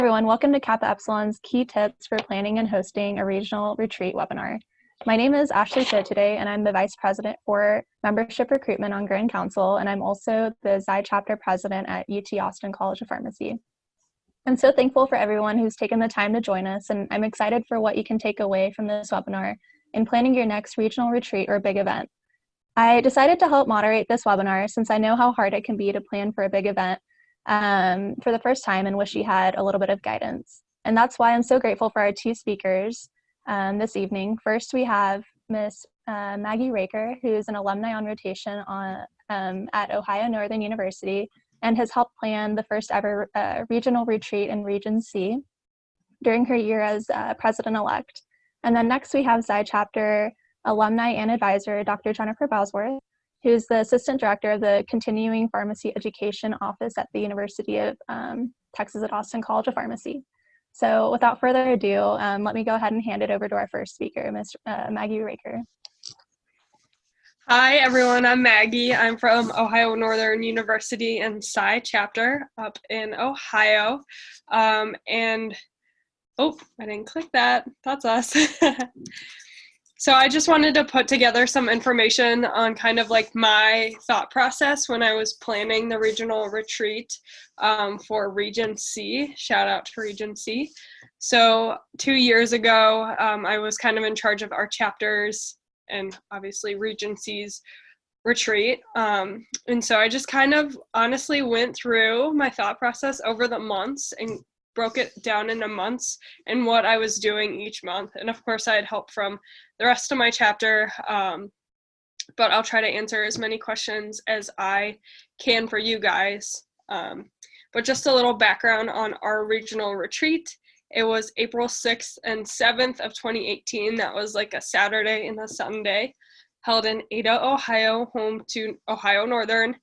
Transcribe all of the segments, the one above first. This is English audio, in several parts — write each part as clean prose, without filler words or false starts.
Everyone, welcome to Kappa Epsilon's Key Tips for Planning and Hosting a Regional Retreat webinar. My name is Ashley Shitt today, and I'm the Vice President for Membership Recruitment on Grand Council, and I'm also the Xi Chapter President at UT Austin College of Pharmacy. I'm so thankful for everyone who's taken the time to join us, and I'm excited for what you can take away from this webinar in planning your next regional retreat or big event. I decided to help moderate this webinar since I know how hard it can be to plan for a big event for the first time and wish you had a little bit of guidance. And that's why I'm so grateful for our two speakers this evening. First, we have Miss Maggie Raker, who is an alumni on rotation at Ohio Northern University and has helped plan the first ever regional retreat in Region C during her year as president-elect. And then next we have Xi Chapter alumni and advisor, Dr. Jennifer Bosworth, who's the Assistant Director of the Continuing Pharmacy Education Office at the University of Texas at Austin College of Pharmacy. So without further ado, let me go ahead and hand it over to our first speaker, Ms. Maggie Raker. Hi everyone, I'm Maggie. I'm from Ohio Northern University and Xi Chapter up in Ohio. Oh, I didn't click that. That's us. So I just wanted to put together some information on kind of like my thought process when I was planning the regional retreat for Region C. Shout out to Region C. So 2 years ago, I was kind of in charge of our chapters and obviously Region C's retreat. And so I just kind of honestly went through my thought process over the months and broke it down into months and what I was doing each month. And of course I had help from the rest of my chapter, but I'll try to answer as many questions as I can for you guys. But just a little background on our regional retreat. It was April 6th and 7th of 2018. That was like a Saturday and a Sunday, held in Ada, Ohio, home to Ohio Northern.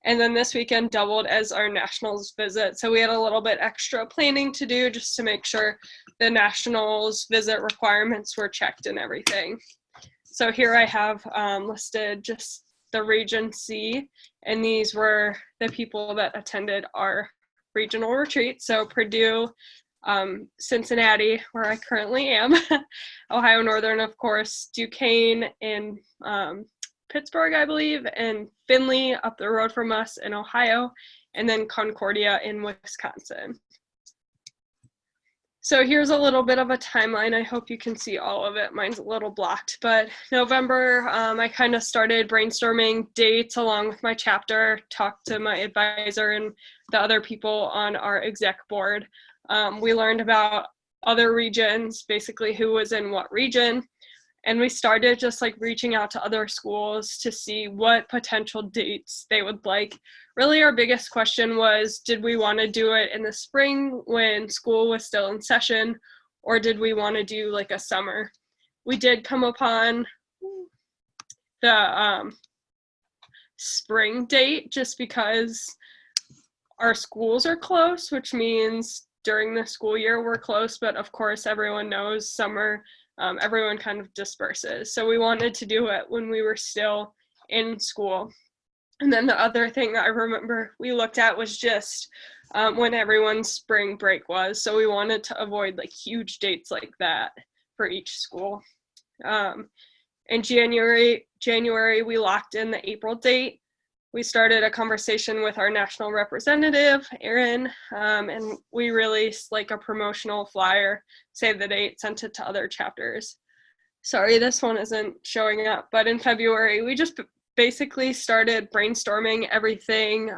And then this weekend doubled as our nationals visit. So we had a little bit extra planning to do just to make sure the nationals visit requirements were checked and everything. So here I have listed just the Region C, and these were the people that attended our regional retreat. So Purdue, Cincinnati, where I currently am, Ohio Northern, of course, Duquesne in Pittsburgh, I believe, and Findlay up the road from us in Ohio, and then Concordia in Wisconsin. So here's a little bit of a timeline. I hope you can see all of it. Mine's a little blocked, but November, I kind of started brainstorming dates along with my chapter, talked to my advisor and the other people on our exec board. We learned about other regions, basically who was in what region. And we started just like reaching out to other schools to see what potential dates they would like. Really our biggest question was, did we want to do it in the spring when school was still in session, or did we want to do like a summer? We did come upon the spring date just because our schools are close, which means during the school year we're close, but of course everyone knows summer everyone kind of disperses. So we wanted to do it when we were still in school. And then the other thing that I remember we looked at was just when everyone's spring break was. So we wanted to avoid like huge dates like that for each school. In January, we locked in the April date. We started a conversation with our national representative, Erin, and we released like a promotional flyer, save the date, sent it to other chapters. Sorry, this one isn't showing up, but in February, we just basically started brainstorming everything,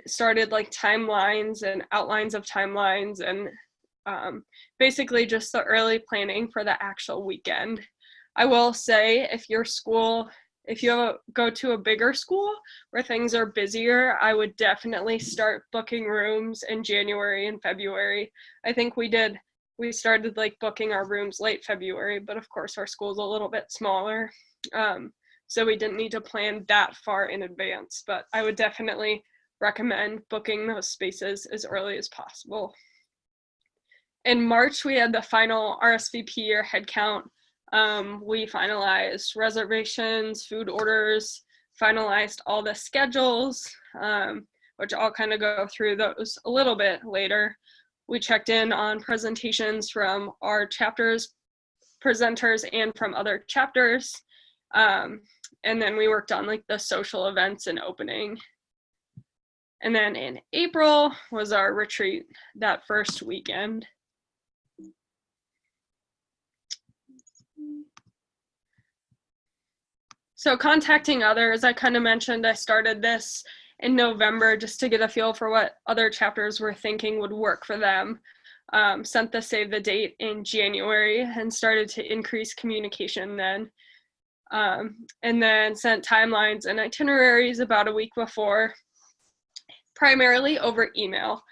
started like timelines and outlines of timelines, and basically just the early planning for the actual weekend. I will say if you go to a bigger school where things are busier, I would definitely start booking rooms in January and February. I think we started like booking our rooms late February, but of course our school's a little bit smaller. So we didn't need to plan that far in advance, but I would definitely recommend booking those spaces as early as possible. In March, we had the final RSVP or headcount. We finalized reservations, food orders, finalized all the schedules. which I'll kind of go through those a little bit later. We checked in on presentations from our chapters, presenters, and from other chapters. And then we worked on like the social events and opening. And then in April was our retreat that first weekend. So contacting others, I kind of mentioned I started this in November just to get a feel for what other chapters were thinking would work for them. Sent the save the date in January and started to increase communication then. And then sent timelines and itineraries about a week before, primarily over email.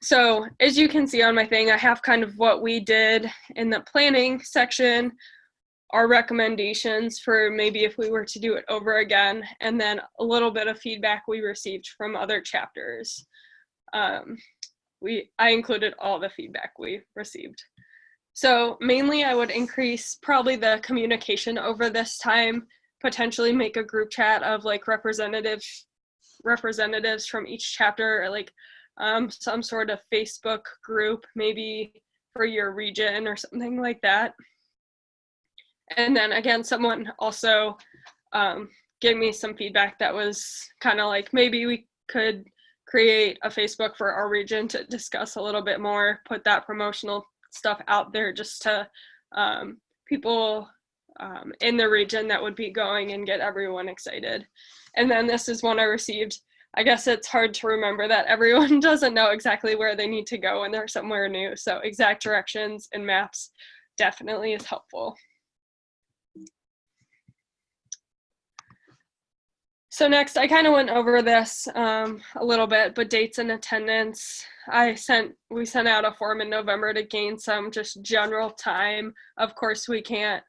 So as you can see on my thing, I have kind of what we did in the planning section, our recommendations for maybe if we were to do it over again, and then a little bit of feedback we received from other chapters. I included all the feedback we received. So mainly I would increase probably the communication over this time, potentially make a group chat of like representatives from each chapter, or like some sort of Facebook group, maybe for your region or something like that. And then again, someone also gave me some feedback that was kind of like, maybe we could create a Facebook for our region to discuss a little bit more, put that promotional stuff out there just to people in the region that would be going and get everyone excited. And then this is one I received. I guess it's hard to remember that everyone doesn't know exactly where they need to go when they're somewhere new. So exact directions and maps definitely is helpful. So next, I kind of went over this a little bit, but dates and attendance. We sent out a form in November to gain some just general time. Of course, we can't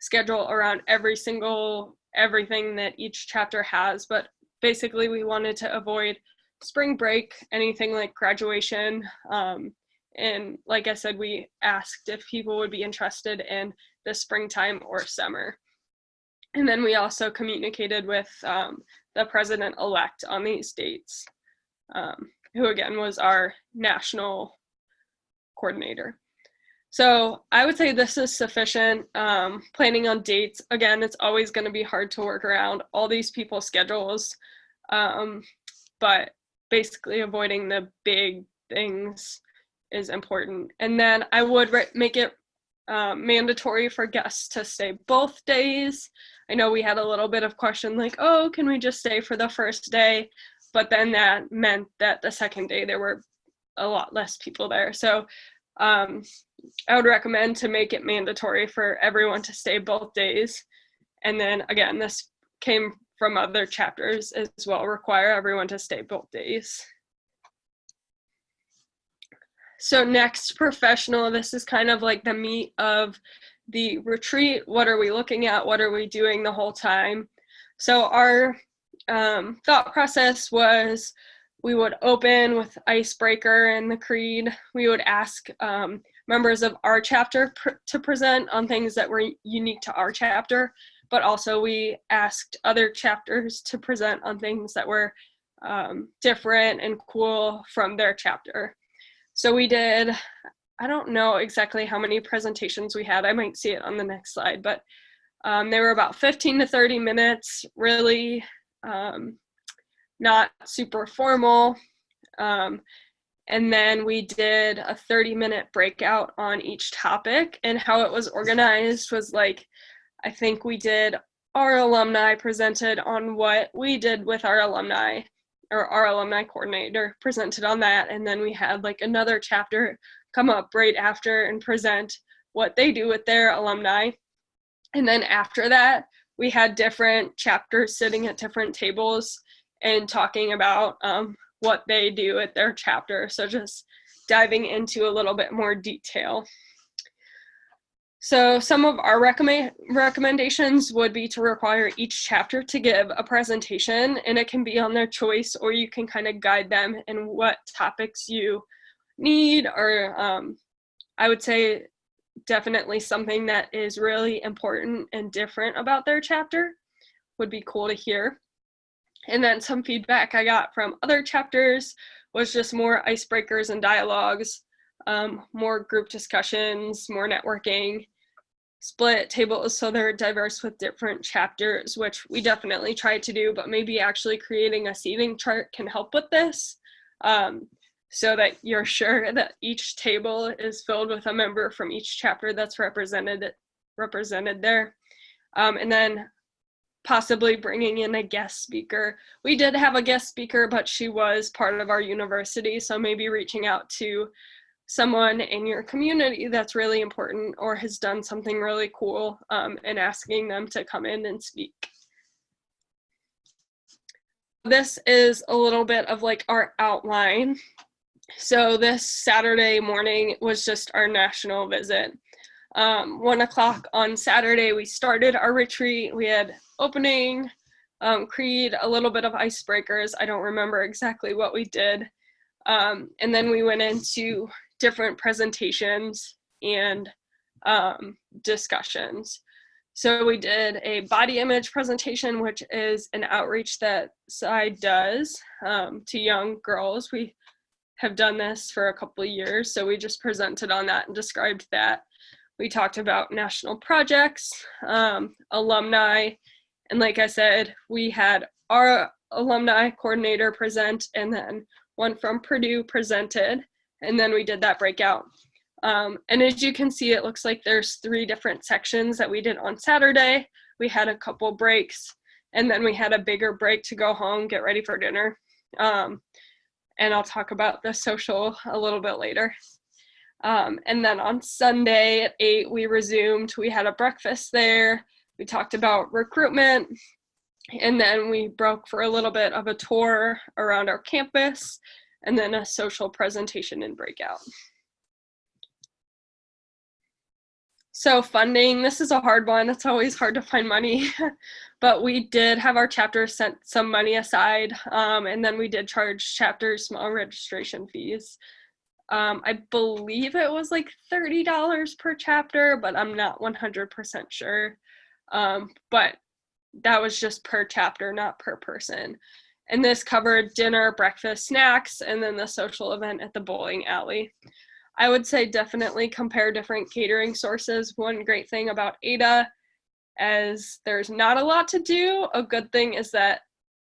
schedule around everything that each chapter has, but basically we wanted to avoid spring break, anything like graduation. And like I said, we asked if people would be interested in the springtime or summer. And then we also communicated with the president-elect on these dates, who again was our national coordinator. So I would say this is sufficient. Planning on dates, again, it's always going to be hard to work around all these people's schedules, but basically avoiding the big things is important. And then I would make it mandatory for guests to stay both days. I know we had a little bit of question like, oh, can we just stay for the first day? But then that meant that the second day there were a lot less people there. So I would recommend to make it mandatory for everyone to stay both days. And then again, this came from other chapters as well, require everyone to stay both days. So next, professional. This is kind of like the meat of the retreat. What are we looking at? What are we doing the whole time? So our thought process was we would open with icebreaker and the creed. We would ask members of our chapter to present on things that were unique to our chapter, but also we asked other chapters to present on things that were different and cool from their chapter. So we did, I don't know exactly how many presentations we had. I might see it on the next slide, but they were about 15 to 30 minutes, really not super formal. And then we did a 30-minute breakout on each topic, and how it was organized was like, I think we did our alumni presented on what we did with our alumni, or our alumni coordinator presented on that, and then we had like another chapter come up right after and present what they do with their alumni. And then after that, we had different chapters sitting at different tables and talking about what they do at their chapter. So just diving into a little bit more detail. So some of our recommendations would be to require each chapter to give a presentation, and it can be on their choice, or you can kind of guide them in what topics you need, or I would say definitely something that is really important and different about their chapter would be cool to hear. And then some feedback I got from other chapters was just more icebreakers and dialogues, more group discussions, more networking, split tables so they're diverse with different chapters, which we definitely tried to do, but maybe actually creating a seating chart can help with this, so that you're sure that each table is filled with a member from each chapter that's represented there. And then possibly bringing in a guest speaker. We did have a guest speaker, but she was part of our university, so maybe reaching out to someone in your community that's really important or has done something really cool, and asking them to come in and speak. This is a little bit of like our outline. So this Saturday morning was just our national visit. 1 o'clock on Saturday, we started our retreat. We had opening, creed, a little bit of icebreakers. I don't remember exactly what we did. And then we went into different presentations and discussions. So we did a body image presentation, which is an outreach that Psy does to young girls. We have done this for a couple of years, so we just presented on that and described that. We talked about national projects, alumni, and like I said, we had our alumni coordinator present, and then one from Purdue presented, and then we did that breakout. And as you can see, it looks like there's 3 different sections that we did on Saturday. We had a couple breaks, and then we had a bigger break to go home, get ready for dinner. And I'll talk about the social a little bit later. And then on Sunday at 8, we resumed. We had a breakfast there. We talked about recruitment, and then we broke for a little bit of a tour around our campus, and then a social presentation and breakout. So funding, this is a hard one. It's always hard to find money, but we did have our chapter set some money aside, and then we did charge chapters small registration fees. I believe it was like $30 per chapter, but I'm not 100% sure. But that was just per chapter, not per person. And this covered dinner, breakfast, snacks, and then the social event at the bowling alley. I would say definitely compare different catering sources. One great thing about Ada, as there's not a lot to do, a good thing is that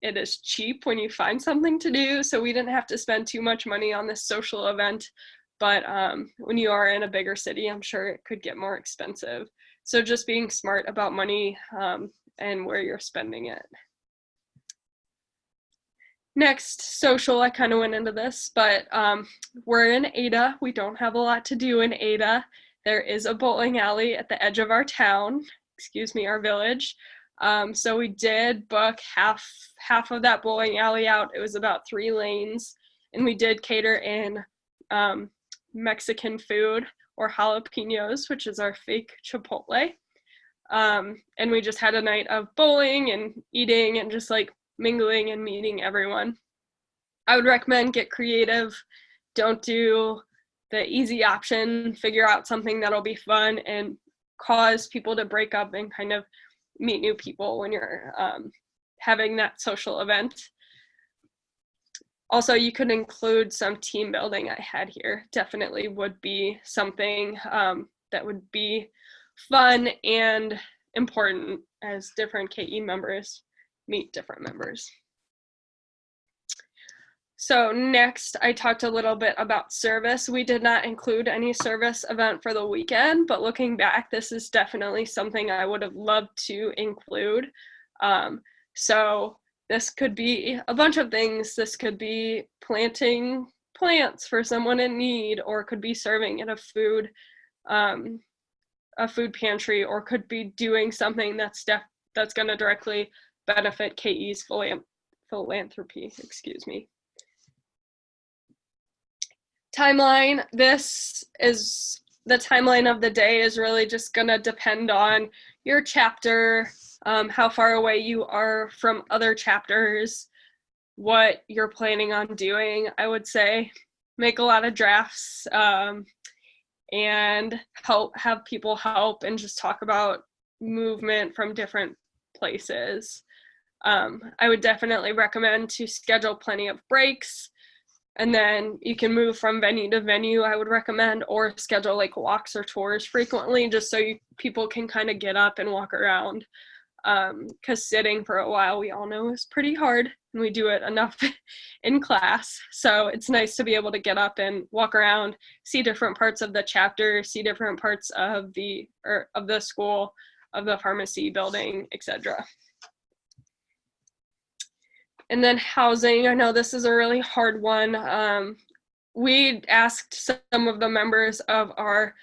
it is cheap when you find something to do. So we didn't have to spend too much money on this social event. But when you are in a bigger city, I'm sure it could get more expensive. So just being smart about money and where you're spending it. Next, social, I kind of went into this, but we're in Ada. We don't have a lot to do in Ada. There is a bowling alley at the edge of our town, our village. So we did book half of that bowling alley out. It was about 3 lanes, and we did cater in Mexican food or jalapenos, which is our fake Chipotle. And we just had a night of bowling and eating and just like mingling and meeting everyone. I would recommend get creative. Don't do the easy option. Figure out something that'll be fun and cause people to break up and kind of meet new people when you're having that social event. Also, you could include some team building I had here. Definitely would be something that would be fun and important as different KE members meet different members. So next, I talked a little bit about service. We did not include any service event for the weekend, but looking back, this is definitely something I would have loved to include. So this could be a bunch of things. This could be planting plants for someone in need, or could be serving at a food pantry, or could be doing something that's going to directly benefit KE's philanthropy, Timeline, this is the timeline of the day is really just gonna depend on your chapter, how far away you are from other chapters, what you're planning on doing. I would say make a lot of drafts and have people help and just talk about movement from different places. I would definitely recommend to schedule plenty of breaks, and then you can move from venue to venue, I would recommend, or schedule like walks or tours frequently, just so people can kind of get up and walk around. Because sitting for a while, we all know, is pretty hard, and we do it enough in class. So it's nice to be able to get up and walk around, see different parts of the chapter, see different parts of the school, of the pharmacy building, etc. And then housing, I know this is a really hard one. We asked some of the members of our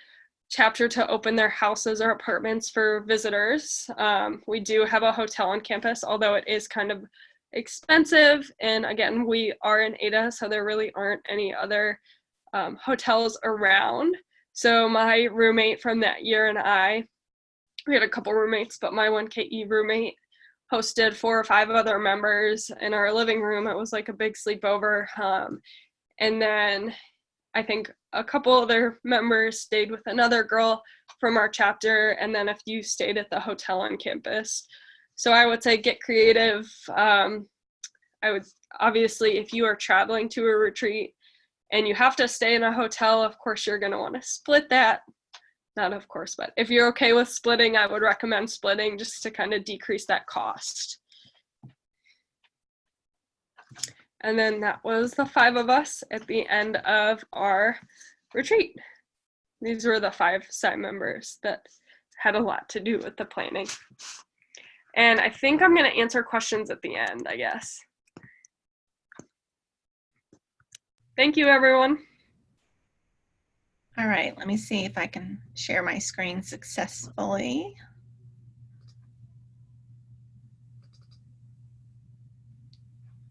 chapter to open their houses or apartments for visitors. We do have a hotel on campus, although it is kind of expensive. And again, we are in Ada, so there really aren't any other hotels around. So my roommate from that year and we had a couple roommates, but my 1KE roommate hosted 4 or 5 other members in our living room. It was like a big sleepover. And then I think a couple other members stayed with another girl from our chapter, and then a few stayed at the hotel on campus. So I would say get creative. I would, obviously, if you are traveling to a retreat and you have to stay in a hotel, of course you're going to want to split that. Not of course, but if you're okay with splitting, I would recommend splitting just to kind of decrease that cost. And then that was the 5 of us at the end of our retreat. These were the 5 side members that had a lot to do with the planning. And I think I'm going to answer questions at the end, I guess. Thank you, everyone. All right, let me see if I can share my screen successfully.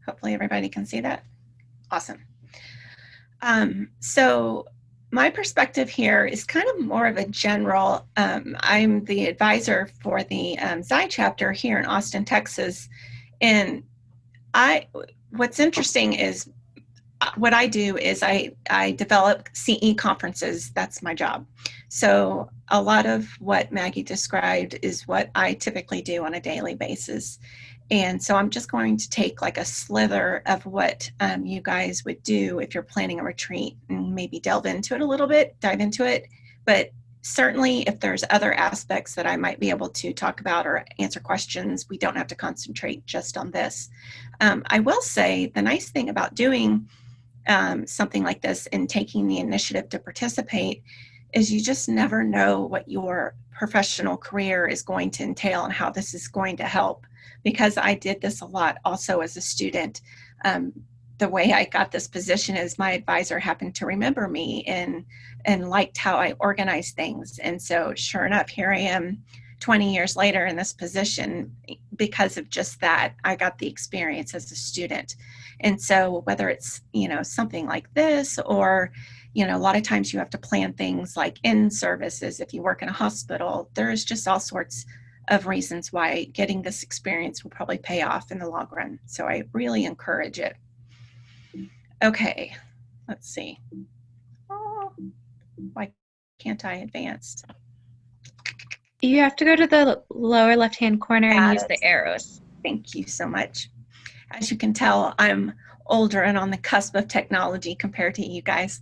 Hopefully everybody can see that. Awesome. So my perspective here is kind of more of a general, I'm the advisor for the Xi chapter here in Austin, Texas. And what's interesting is what I do is I develop CE conferences. That's my job. So a lot of what Maggie described is what I typically do on a daily basis. And so I'm just going to take like a slither of what you guys would do if you're planning a retreat and maybe dive into it. But certainly if there's other aspects that I might be able to talk about or answer questions, we don't have to concentrate just on this. I will say the nice thing about doing something like this and taking the initiative to participate is you just never know what your professional career is going to entail and how this is going to help. Because I did this a lot also as a student. The way I got this position is my advisor happened to remember me and liked how I organized things. And so sure enough, here I am 20 years later in this position because of just that. I got the experience as a student. And so whether it's, something like this or, a lot of times you have to plan things like in services. If you work in a hospital, there's just all sorts of reasons why getting this experience will probably pay off in the long run. So I really encourage it. Okay, let's see. Oh, why can't I advance? You have to go to the lower left-hand corner and use the arrows. Thank you so much. As you can tell, I'm older and on the cusp of technology compared to you guys.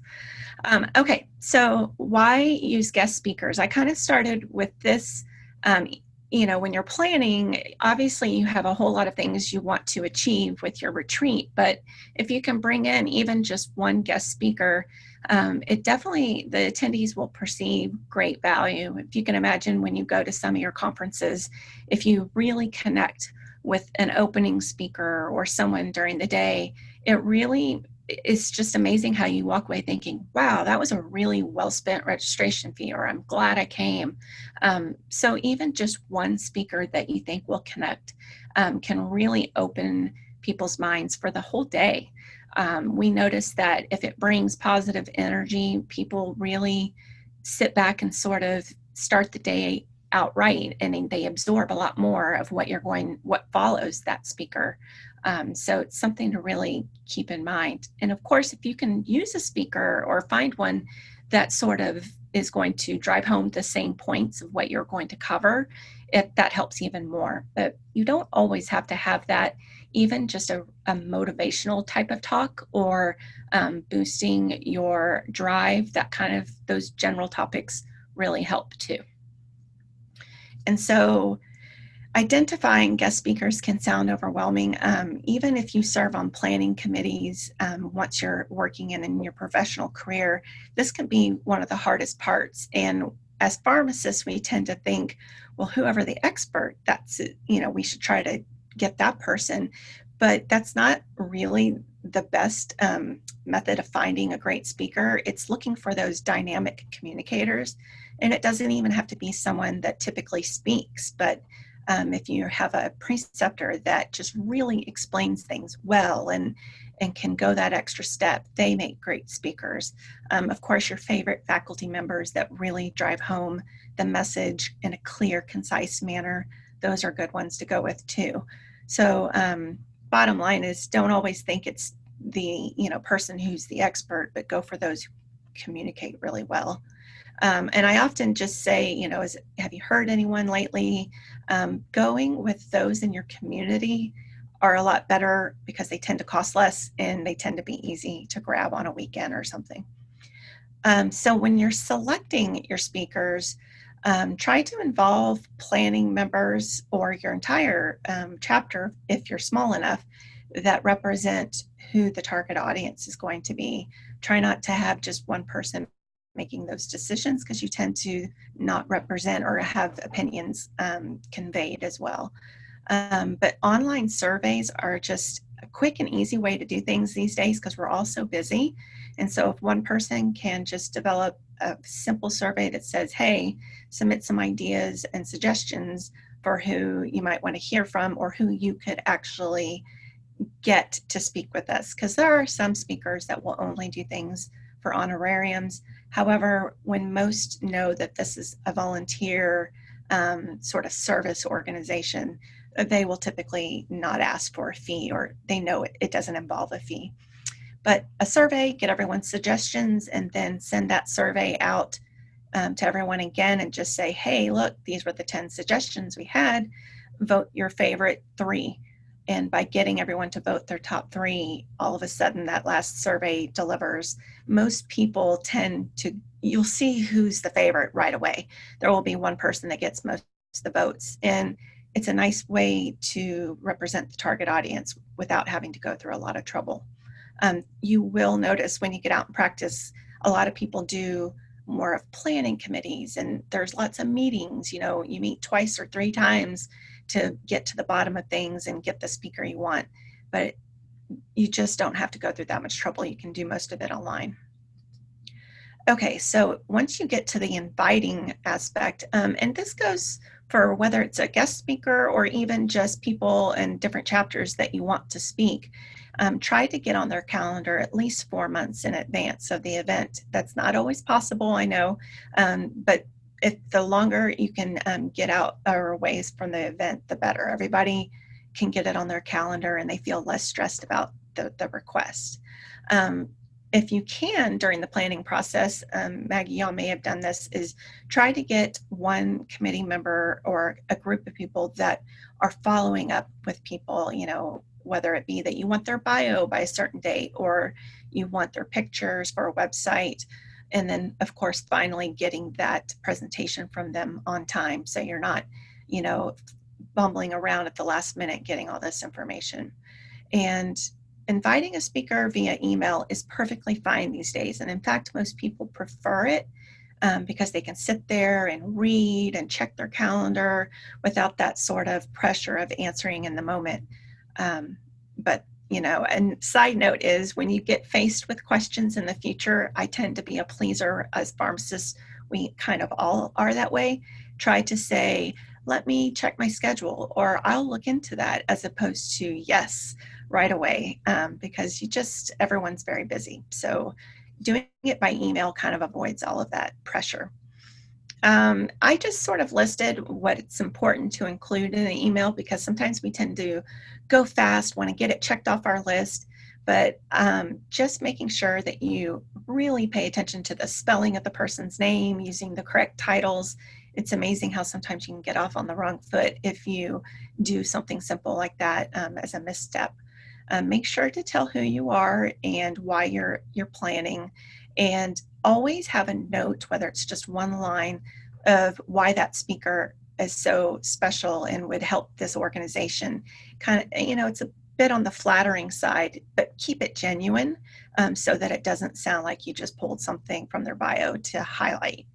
Okay, so why use guest speakers? I kind of started with this, when you're planning, obviously you have a whole lot of things you want to achieve with your retreat, but if you can bring in even just one guest speaker, the attendees will perceive great value. If you can imagine when you go to some of your conferences, if you really connect with an opening speaker or someone during the day, it really is just amazing how you walk away thinking, wow, that was a really well-spent registration fee, or I'm glad I came. So even just one speaker that you think will connect can really open people's minds for the whole day. We notice that if it brings positive energy, people really sit back and sort of start the day outright, and they absorb a lot more of what follows that speaker. So it's something to really keep in mind. And of course, if you can use a speaker or find one that sort of is going to drive home the same points of what you're going to cover, if that helps even more. But you don't always have to have that. Even just a motivational type of talk, or boosting your drive, that kind of, those general topics really help too. And so identifying guest speakers can sound overwhelming, even if you serve on planning committees. Once you're working in your professional career, this can be one of the hardest parts. And as pharmacists, we tend to think, well, whoever the expert, that's, we should try to get that person. But that's not really the best method of finding a great speaker. It's looking for those dynamic communicators. And it doesn't even have to be someone that typically speaks, but if you have a preceptor that just really explains things well and can go that extra step, they make great speakers. Of course, your favorite faculty members that really drive home the message in a clear, concise manner, those are good ones to go with too. So bottom line is, don't always think it's the person who's the expert, but go for those who communicate really well. And I often just say, have you heard anyone lately? Going with those in your community are a lot better because they tend to cost less and they tend to be easy to grab on a weekend or something. So when you're selecting your speakers, try to involve planning members or your entire chapter, if you're small enough, that represent who the target audience is going to be. Try not to have just one person making those decisions, because you tend to not represent or have opinions conveyed as well. But online surveys are just a quick and easy way to do things these days, because we're all so busy. And so if one person can just develop a simple survey that says, hey, submit some ideas and suggestions for who you might want to hear from, or who you could actually get to speak with us, because there are some speakers that will only do things for honorariums. However, when most know that this is a volunteer sort of service organization, they will typically not ask for a fee, or they know it doesn't involve a fee. But a survey, get everyone's suggestions, and then send that survey out to everyone again and just say, hey, look, these were the 10 suggestions we had. Vote your favorite 3. And by getting everyone to vote their top 3, all of a sudden that last survey delivers. Most people you'll see who's the favorite right away. There will be one person that gets most of the votes. And it's a nice way to represent the target audience without having to go through a lot of trouble. You will notice when you get out and practice, a lot of people do more of planning committees, and there's lots of meetings. You meet twice or 3 times to get to the bottom of things and get the speaker you want. But you just don't have to go through that much trouble. You can do most of it online. Okay, so once you get to the inviting aspect, and this goes for whether it's a guest speaker or even just people in different chapters that you want to speak, try to get on their calendar at least 4 months in advance of the event. That's not always possible, I know, but if the longer you can get out or away from the event, the better. Everybody can get it on their calendar and they feel less stressed about the request. If you can, during the planning process, Maggie, y'all may have done this, is try to get one committee member or a group of people that are following up with people, whether it be that you want their bio by a certain date or you want their pictures for a website. And then, of course, finally getting that presentation from them on time, so you're not, bumbling around at the last minute getting all this information. And inviting a speaker via email is perfectly fine these days. And in fact, most people prefer it because they can sit there and read and check their calendar without that sort of pressure of answering in the moment. And side note is, when you get faced with questions in the future, I tend to be a pleaser. As pharmacists, we kind of all are that way. Try to say, let me check my schedule, or I'll look into that, as opposed to yes right away, because everyone's very busy. So doing it by email kind of avoids all of that pressure. I just sort of listed what's important to include in the email, because sometimes we tend to go fast, want to get it checked off our list, but just making sure that you really pay attention to the spelling of the person's name, using the correct titles, it's amazing how sometimes you can get off on the wrong foot if you do something simple like that as a misstep. Make sure to tell who you are and why you're planning, and always have a note, whether it's just one line, of why that speaker is so special and would help this organization. Kind of, it's a bit on the flattering side, but keep it genuine, so that it doesn't sound like you just pulled something from their bio to highlight.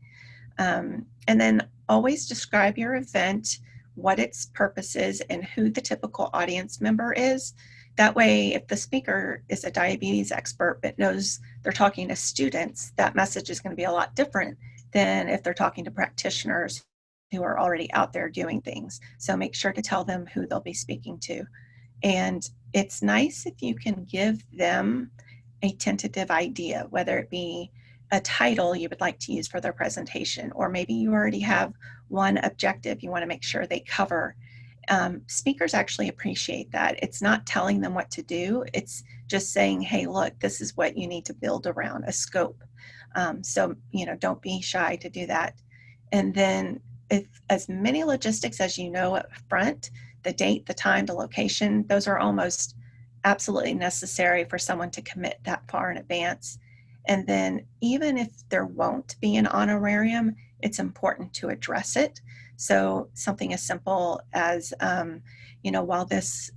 And then always describe your event, what its purpose is, and who the typical audience member is. That way, if the speaker is a diabetes expert but knows they're talking to students, that message is going to be a lot different than if they're talking to practitioners who are already out there doing things. So make sure to tell them who they'll be speaking to. And it's nice if you can give them a tentative idea, whether it be a title you would like to use for their presentation, or maybe you already have one objective you want to make sure they cover. Speakers actually appreciate that. It's not telling them what to do. It's just saying, hey, look, this is what you need to build around, a scope. So, don't be shy to do that. And then if as many logistics as you know up front, the date, the time, the location, those are almost absolutely necessary for someone to commit that far in advance. And then even if there won't be an honorarium, it's important to address it. So something as simple as, while this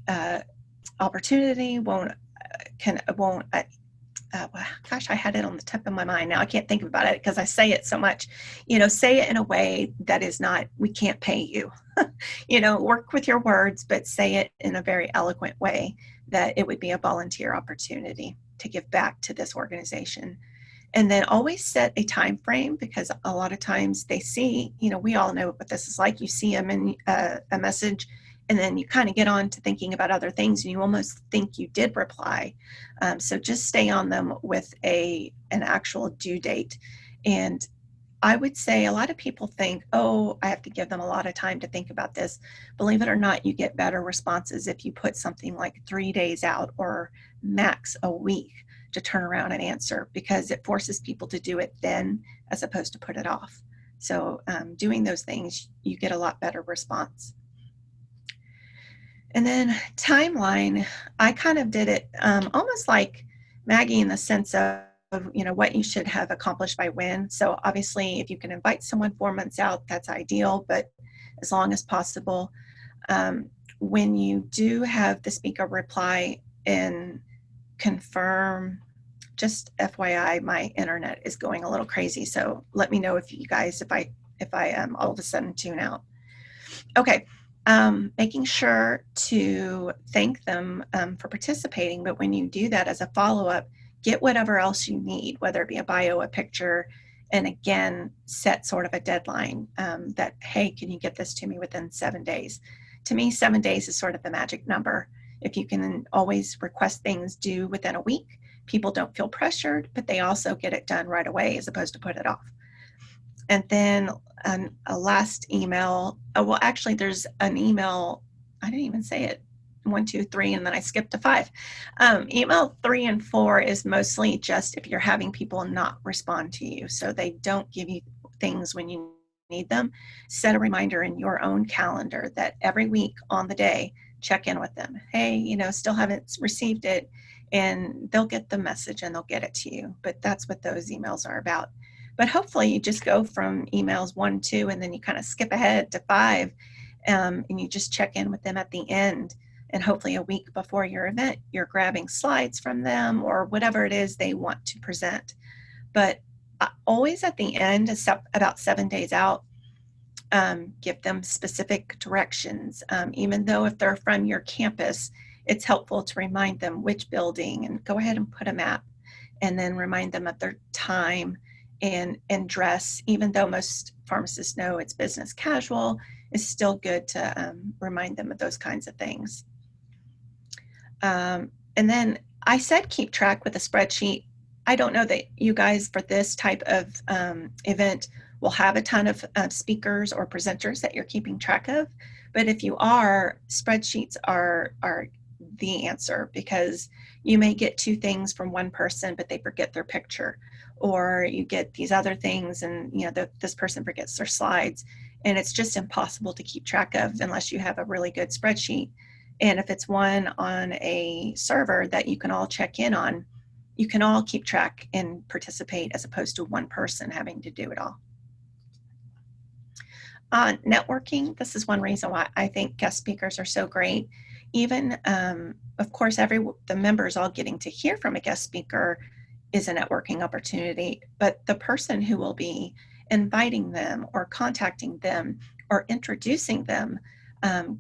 opportunity gosh, I had it on the tip of my mind. Now I can't think about it because I say it so much. Say it in a way that is not, we can't pay you. Work with your words, but say it in a very eloquent way that it would be a volunteer opportunity to give back to this organization. And then always set a time frame, because a lot of times they see, we all know what this is like. You see a message, and then you kind of get on to thinking about other things, and you almost think you did reply. So just stay on them with an actual due date. And I would say a lot of people think, oh, I have to give them a lot of time to think about this. Believe it or not, you get better responses if you put something like 3 days out, or max a week, to turn around and answer, because it forces people to do it then as opposed to put it off. So doing those things, you get a lot better response. And then timeline, I kind of did it almost like Maggie, in the sense of, what you should have accomplished by when. So obviously, if you can invite someone 4 months out, that's ideal, but as long as possible. When you do have the speaker reply and confirm, just FYI, my internet is going a little crazy, so let me know if I all of a sudden tune out. Okay. Making sure to thank them for participating, but when you do that, as a follow-up, get whatever else you need, whether it be a bio, a picture, and again, set sort of a deadline that, hey, can you get this to me within 7 days? To me, 7 days is sort of the magic number. If you can always request things due within a week, people don't feel pressured, but they also get it done right away as opposed to put it off. And then a last email. Well, actually, there's an email. I didn't even say it. 1, 2, 3, and then I skipped to 5. Email 3 and 4 is mostly just if you're having people not respond to you, so they don't give you things when you need them. Set a reminder in your own calendar that every week on the day, check in with them. Hey, still haven't received it, and they'll get the message and they'll get it to you. But that's what those emails are about. But hopefully you just go from emails 1, 2, and then you kind of skip ahead to 5, and you just check in with them at the end. And hopefully a week before your event, you're grabbing slides from them or whatever it is they want to present. But always at the end, about 7 days out, give them specific directions. Even though if they're from your campus, it's helpful to remind them which building, and go ahead and put a map, and then remind them of their time and dress. Even though most pharmacists know it's business casual, it's still good to remind them of those kinds of things. And then I said keep track with a spreadsheet. I don't know that you guys for this type of event will have a ton of speakers or presenters that you're keeping track of. But if you are, spreadsheets are the answer, because you may get 2 things from one person, but they forget their picture, or you get these other things and this person forgets their slides. and it's just impossible to keep track of unless you have a really good spreadsheet. And if it's one on a server that you can all check in on, you can all keep track and participate as opposed to one person having to do it all. Networking, this is one reason why I think guest speakers are so great. Even, of course, the members all getting to hear from a guest speaker is a networking opportunity, but the person who will be inviting them or contacting them or introducing them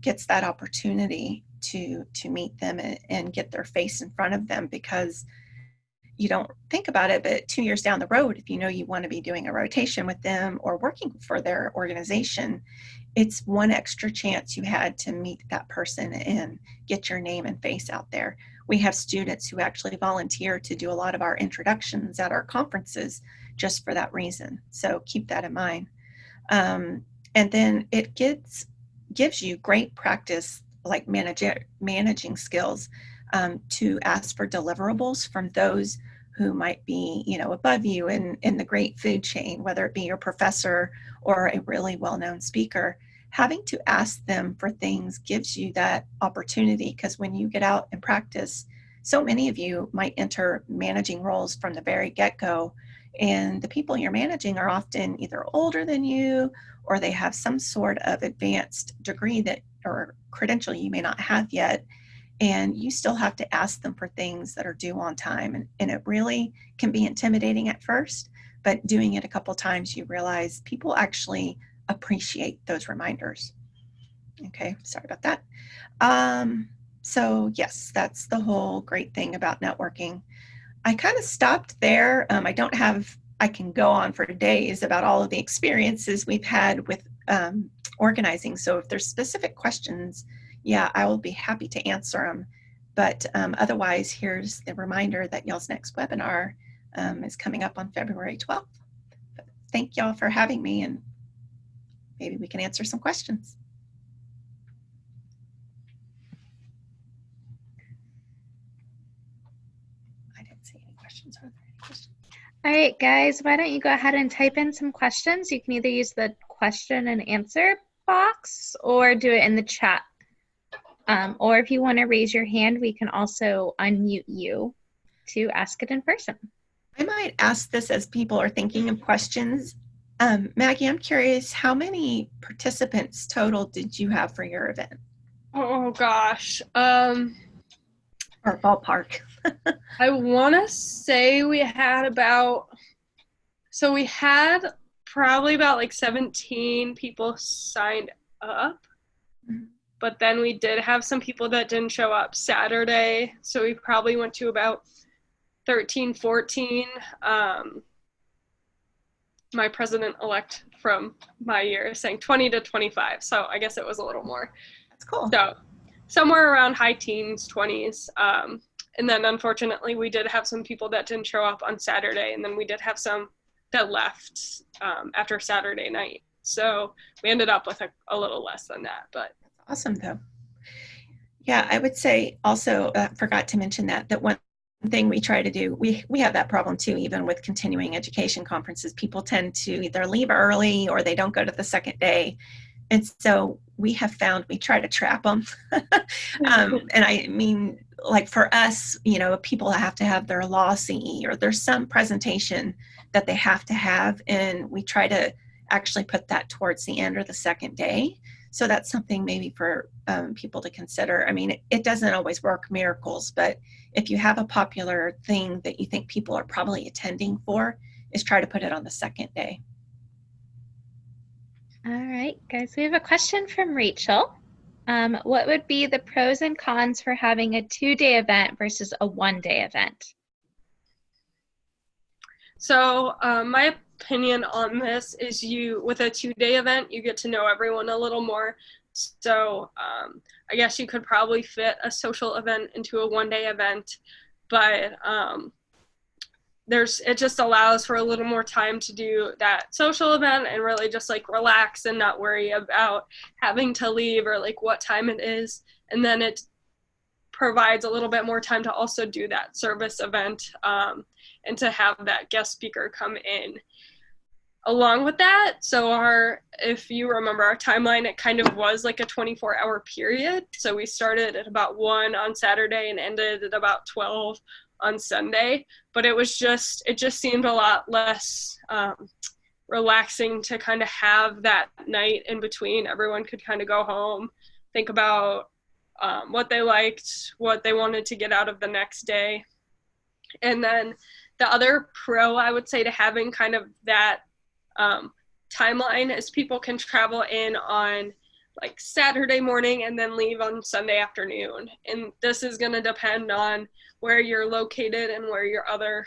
gets that opportunity to meet them and get their face in front of them, because you don't think about it, but 2 years down the road, if you know you want to be doing a rotation with them or working for their organization, it's one extra chance you had to meet that person and get your name and face out there. We have students who actually volunteer to do a lot of our introductions at our conferences just for that reason. So keep that in mind. And then it gives you great practice, like managing skills, to ask for deliverables from those who might be, above you in the great food chain, whether it be your professor or a really well-known speaker. Having to ask them for things gives you that opportunity, because when you get out and practice, so many of you might enter managing roles from the very get-go, and the people you're managing are often either older than you, or they have some sort of advanced degree or credential you may not have yet, and you still have to ask them for things that are due on time. And it really can be intimidating at first, but doing it a couple times, you realize people actually appreciate those reminders. Okay, sorry about that. So yes, that's the whole great thing about networking. I kind of stopped there. I can go on for days about all of the experiences we've had with organizing. So if there's specific questions, yeah, I will be happy to answer them. But otherwise, here's the reminder that y'all's next webinar is coming up on February 12th. But thank y'all for having me, and maybe we can answer some questions. I didn't see any questions. Are there any questions? All right, guys, why don't you go ahead and type in some questions? You can either use the question and answer box or do it in the chat. Or if you want to raise your hand, we can also unmute you to ask it in person. I might ask this as people are thinking of questions. Maggie, I'm curious, how many participants total did you have for your event? Oh gosh. Or ballpark? I want to say we had probably about like 17 people signed up. Mm-hmm. But then we did have some people that didn't show up Saturday. So we probably went to about 13, 14. My president-elect from my year is saying 20 to 25. So I guess it was a little more. That's cool. So somewhere around high teens, 20s. And then unfortunately, we did have some people that didn't show up on Saturday. And then we did have some that left after Saturday night. So we ended up with a little less than that, but. Awesome, though. Yeah, I would say also, forgot to mention that one thing we try to do, we have that problem too, even with continuing education conferences. People tend to either leave early or they don't go to the second day. And so we have found we try to trap them. And I mean, like for us, people have to have their law CE or there's some presentation that they have to have. And we try to actually put that towards the end or the second day. So that's something maybe for people to consider. I mean, it doesn't always work miracles, but if you have a popular thing that you think people are probably attending for, is try to put it on the second day. All right, guys, we have a question from Rachel. What would be the pros and cons for having a 2-day event versus a 1-day event? So my opinion on this is with a 2-day event, you get to know everyone a little more. So I guess you could probably fit a social event into a 1-day event, but it just allows for a little more time to do that social event and really just like relax and not worry about having to leave or like what time it is. And then it provides a little bit more time to also do that service event and to have that guest speaker come in. along with that, so if you remember our timeline, it kind of was like a 24-hour period. So we started at about 1 on Saturday and ended at about 12 on Sunday. But it just seemed a lot less relaxing to kind of have that night in between. Everyone could kind of go home, think about what they liked, what they wanted to get out of the next day. And then the other pro, I would say, to having kind of that timeline is people can travel in on like Saturday morning and then leave on Sunday afternoon. And this is going to depend on where you're located and where your other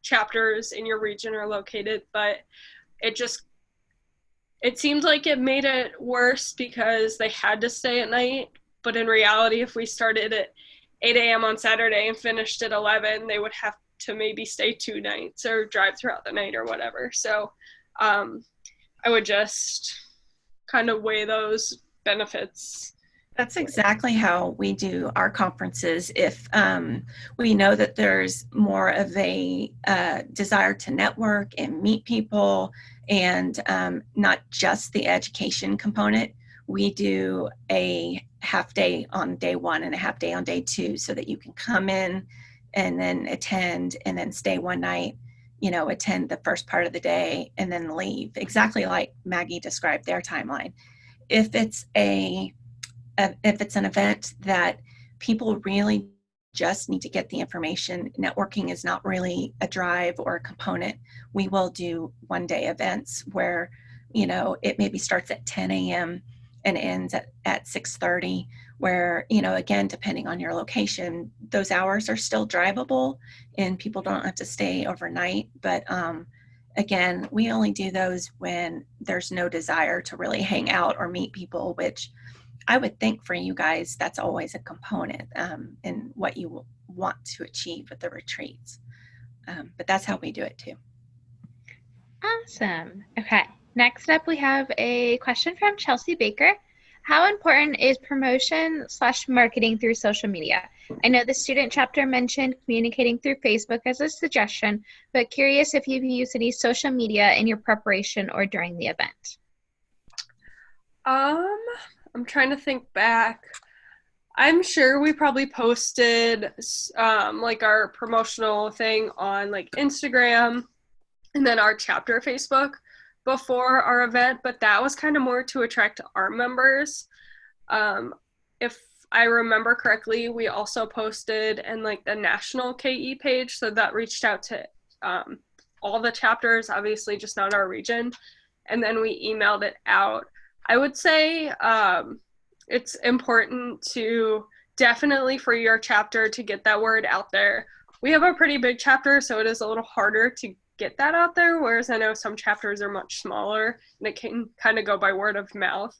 chapters in your region are located. But it seemed like it made it worse because they had to stay at night. But in reality, if we started at 8 a.m. on Saturday and finished at 11, they would have to maybe stay 2 nights or drive throughout the night or whatever. So I would just kind of weigh those benefits. That's exactly how we do our conferences. If we know that there's more of a desire to network and meet people and not just the education component, we do a half day on day 1 and a half day on day 2 so that you can come in and then attend and then stay one night, attend the first part of the day and then leave, exactly like Maggie described their timeline. If it's an event that people really just need to get the information, networking is not really a drive or a component, we will do one-day events where, it maybe starts at 10 a.m. and ends at 6:30, where, again, depending on your location, those hours are still drivable and people don't have to stay overnight. But again, we only do those when there's no desire to really hang out or meet people, which I would think for you guys, that's always a component in what you want to achieve with the retreats. But that's how we do it too. Awesome. Okay. Next up, we have a question from Chelsea Baker. How important is promotion/marketing through social media? I know the student chapter mentioned communicating through Facebook as a suggestion, but curious if you've used any social media in your preparation or during the event. I'm trying to think back. I'm sure we probably posted like our promotional thing on like Instagram and then our chapter Facebook before our event, but that was kind of more to attract our members. If I remember correctly, we also posted in like the national KE page, so that reached out to all the chapters, obviously just not our region, and then we emailed it out. I would say it's important to definitely for your chapter to get that word out there. We have a pretty big chapter, so it is a little harder to get that out there, whereas I know some chapters are much smaller and it can kind of go by word of mouth.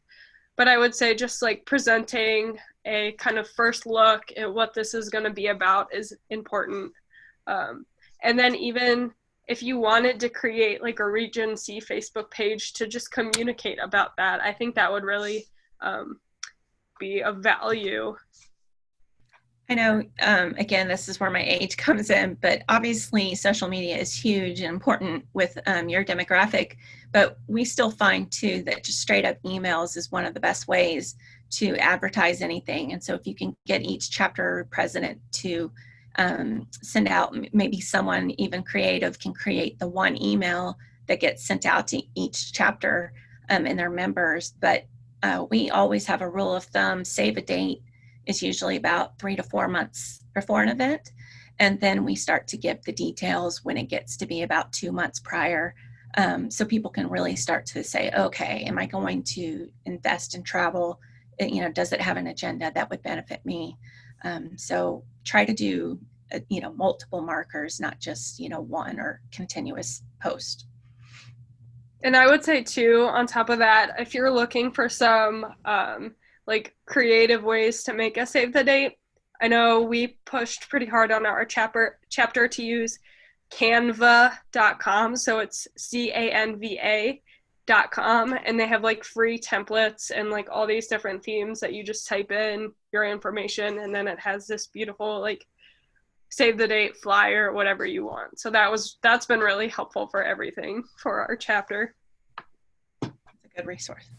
But I would say just like presenting a kind of first look at what this is going to be about is important. And then even if you wanted to create like a Region C Facebook page to just communicate about that, I think that would really be of value. I know, again, this is where my age comes in, but obviously social media is huge and important with your demographic, but we still find too that just straight up emails is one of the best ways to advertise anything. And so if you can get each chapter president to send out, maybe someone even creative can create the one email that gets sent out to each chapter and their members. But we always have a rule of thumb, save a date is usually about 3 to 4 months before an event. And then we start to give the details when it gets to be about 2 months prior. So people can really start to say, okay, am I going to invest in travel? Does it have an agenda that would benefit me? So try to do, multiple markers, not just, one or continuous post. And I would say too, on top of that, if you're looking for some like creative ways to make a save the date, I know we pushed pretty hard on our chapter to use canva.com. So it's canva.com, and they have like free templates and like all these different themes that you just type in your information, and then it has this beautiful like save the date flyer, whatever you want. So that's been really helpful for everything for our chapter. It's a good resource.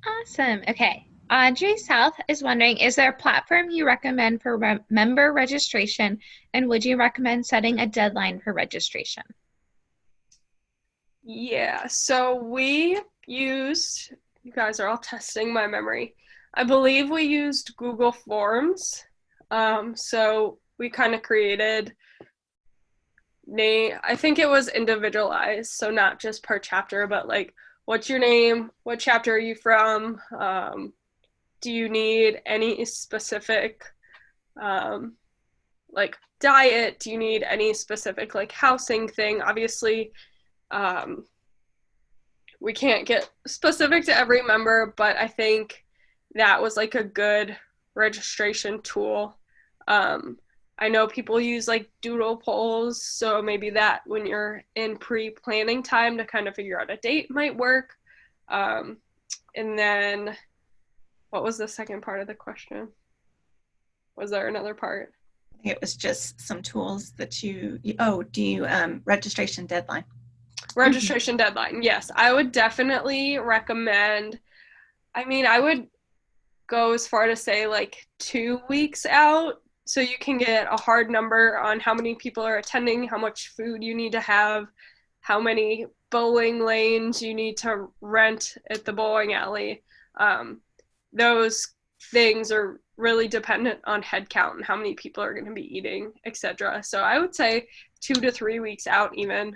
Awesome. Okay. Audrey South is wondering, is there a platform you recommend for member registration, and would you recommend setting a deadline for registration? Yeah, so we used, you guys are all testing my memory. I believe we used Google Forms. So we kind of created name, I think it was individualized, so not just per chapter, but like, what's your name? What chapter are you from? Do you need any specific like diet? Do you need any specific like housing thing? Obviously, we can't get specific to every member, but I think that was like a good registration tool. I know people use like doodle polls, so maybe that when you're in pre-planning time to kind of figure out a date might work. And then what was the second part of the question? Was there another part? It was just some tools that registration deadline. Registration deadline, yes. I would definitely recommend, I mean, I would go as far to say like 2 weeks out, so you can get a hard number on how many people are attending, how much food you need to have, how many bowling lanes you need to rent at the bowling alley. Those things are really dependent on head count and how many people are going to be eating, etc. So I would say 2 to 3 weeks out even.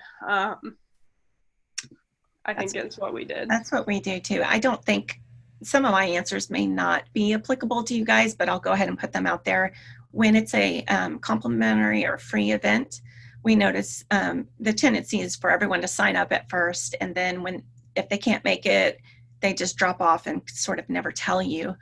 I think is what we did. That's what we do too. I don't think, some of my answers may not be applicable to you guys, but I'll go ahead and put them out there. When it's a complimentary or free event, we notice the tendency is for everyone to sign up at first, and then if they can't make it, they just drop off and sort of never tell you.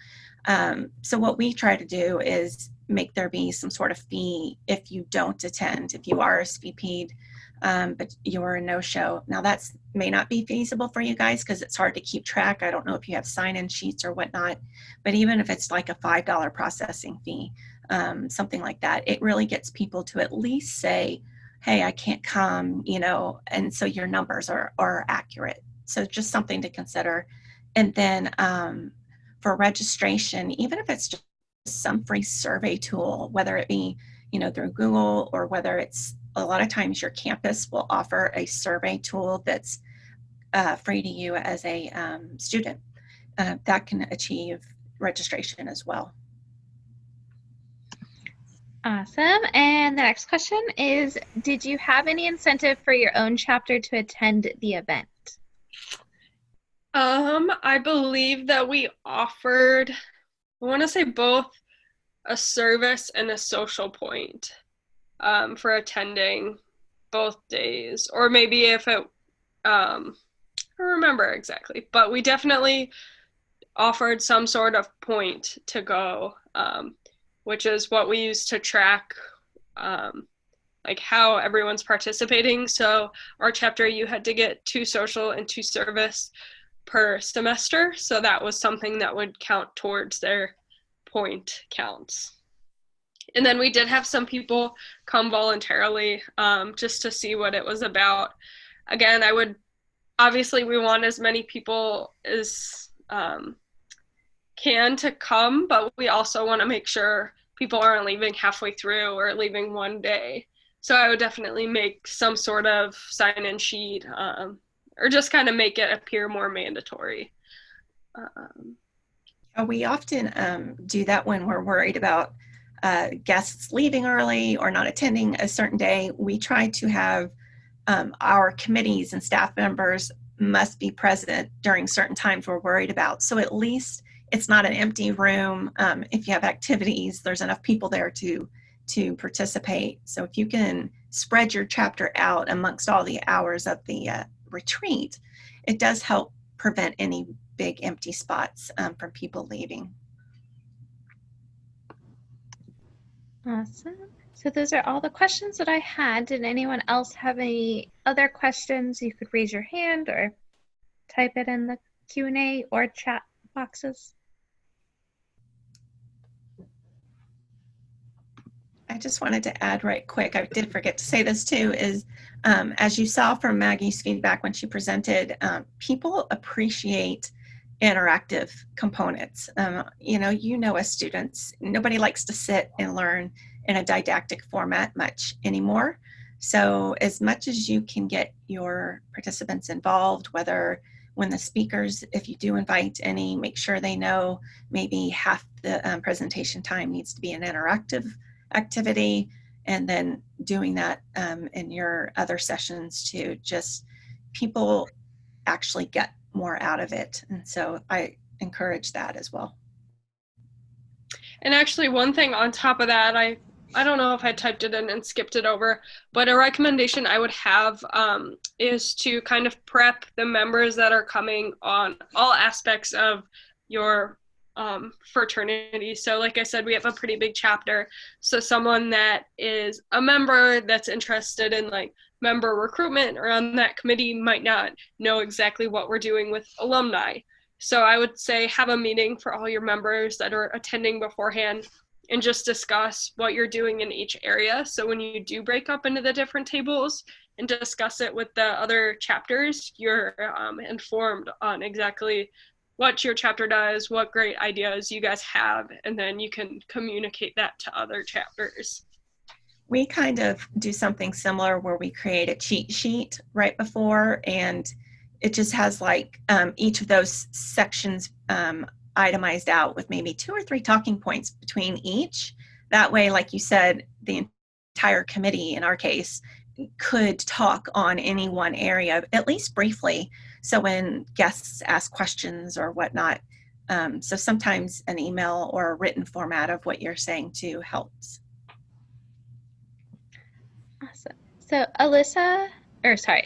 So what we try to do is make there be some sort of fee if you don't attend, if you RSVP'd, but you're a no-show. Now that may not be feasible for you guys because it's hard to keep track. I don't know if you have sign-in sheets or whatnot, but even if it's like a $5 processing fee, something like that, it really gets people to at least say, hey, I can't come, and so your numbers are accurate. So just something to consider. And then for registration, even if it's just some free survey tool, whether it be, through Google, or whether it's, a lot of times your campus will offer a survey tool that's free to you as a student. That can achieve registration as well. Awesome. And the next question is, did you have any incentive for your own chapter to attend the event? I believe that we offered, I want to say both a service and a social point for attending both days, or maybe if it, I don't remember exactly, but we definitely offered some sort of point to go, which is what we use to track like how everyone's participating. So our chapter, you had to get 2 social and 2 service per semester, so that was something that would count towards their point counts. And then we did have some people come voluntarily just to see what it was about. Again, obviously we want as many people as can to come, but we also want to make sure people aren't leaving halfway through or leaving one day. So I would definitely make some sort of sign-in sheet or just kind of make it appear more mandatory. We often do that when we're worried about guests leaving early or not attending a certain day. We try to have our committees and staff members must be present during certain times we're worried about. So at least it's not an empty room. If you have activities, there's enough people there to participate. So if you can spread your chapter out amongst all the hours of the retreat, it does help prevent any big empty spots from people leaving. Awesome. So those are all the questions that I had. Did anyone else have any other questions? You could raise your hand or type it in the Q&A or chat boxes. I just wanted to add right quick, I did forget to say this too, is as you saw from Maggie's feedback when she presented, people appreciate interactive components. You know, as students, nobody likes to sit and learn in a didactic format much anymore. So as much as you can get your participants involved, whether when the speakers, if you do invite any, make sure they know maybe half the presentation time needs to be an interactive activity, and then doing that in your other sessions to just people actually get more out of it. And so I encourage that as well. And actually, one thing on top of that, I don't know if I typed it in and skipped it over, but a recommendation I would have is to kind of prep the members that are coming on all aspects of your fraternity. So like I said, we have a pretty big chapter. So someone that is a member that's interested in like member recruitment or on that committee might not know exactly what we're doing with alumni. So I would say have a meeting for all your members that are attending beforehand and just discuss what you're doing in each area. So when you do break up into the different tables and discuss it with the other chapters, you're informed on exactly what your chapter does, what great ideas you guys have, and then you can communicate that to other chapters. We kind of do something similar where we create a cheat sheet right before, and it just has like each of those sections itemized out with maybe 2 or 3 talking points between each. That way, like you said, the entire committee, in our case, could talk on any one area, at least briefly, so when guests ask questions or whatnot. So sometimes an email or a written format of what you're saying too helps. Awesome. So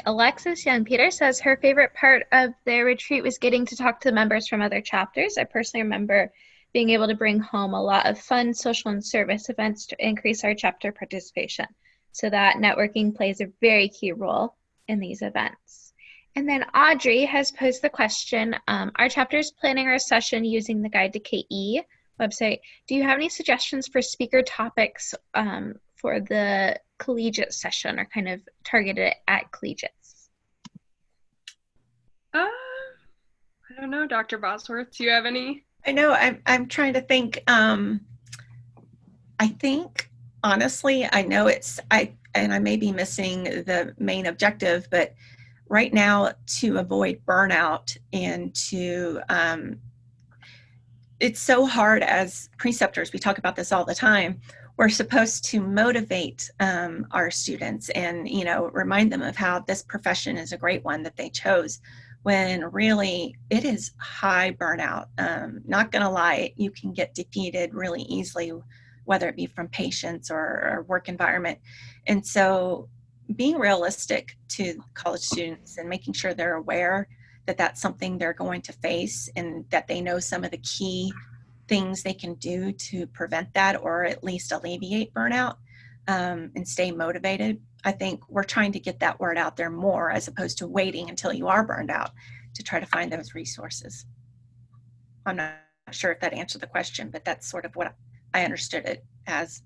Alexis Young Peter says her favorite part of their retreat was getting to talk to members from other chapters. I personally remember being able to bring home a lot of fun social and service events to increase our chapter participation. So that networking plays a very key role in these events. And then Audrey has posed the question, our chapter is planning our session using the Guide to KE website. Do you have any suggestions for speaker topics for the collegiate session, or kind of targeted at collegiates? I don't know, Dr. Bosworth, do you have any? I know, I'm trying to think. I think, honestly, I know and I may be missing the main objective, but right now, to avoid burnout and to, it's so hard as preceptors, we talk about this all the time, we're supposed to motivate our students and, remind them of how this profession is a great one that they chose, when really it is high burnout. Not gonna lie, you can get defeated really easily, whether it be from patients or work environment. And so being realistic to college students and making sure they're aware that that's something they're going to face, and that they know some of the key things they can do to prevent that, or at least alleviate burnout, and stay motivated. I think we're trying to get that word out there more, as opposed to waiting until you are burned out to try to find those resources. I'm not sure if that answered the question, but that's sort of what I understood it as.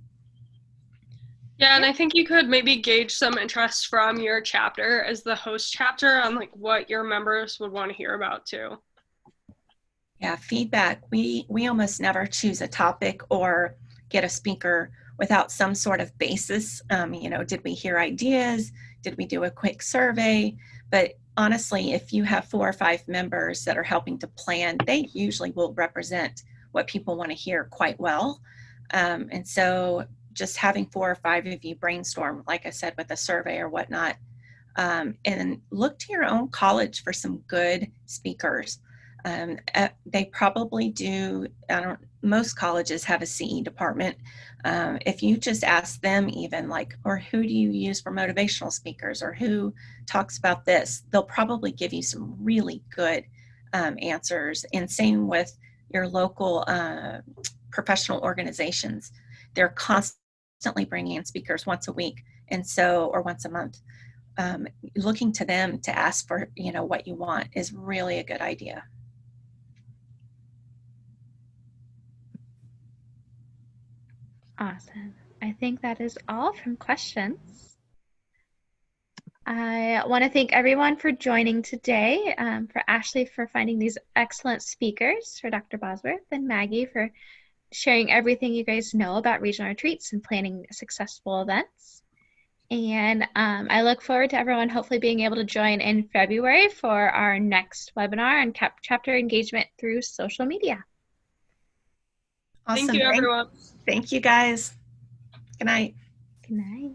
Yeah, and I think you could maybe gauge some interest from your chapter as the host chapter on like what your members would want to hear about too. Yeah, feedback. We almost never choose a topic or get a speaker without some sort of basis. Did we hear ideas? Did we do a quick survey? But honestly, if you have 4 or 5 members that are helping to plan, they usually will represent what people want to hear quite well. And so just having 4 or 5 of you brainstorm, like I said, with a survey or whatnot, and look to your own college for some good speakers. They probably do. Most colleges have a CE department. If you just ask them, even like, or who do you use for motivational speakers, or who talks about this, they'll probably give you some really good answers. And same with your local professional organizations. They're constantly bringing in speakers once a week, and so, or once a month. Looking to them to ask for, what you want is really a good idea. Awesome. I think that is all from questions. I want to thank everyone for joining today, for Ashley for finding these excellent speakers, for Dr. Bosworth and Maggie for sharing everything you guys know about regional retreats and planning successful events. And I look forward to everyone hopefully being able to join in February for our next webinar on chapter engagement through social media. Awesome. Thank you, everyone. Thank you, guys. Good night. Good night.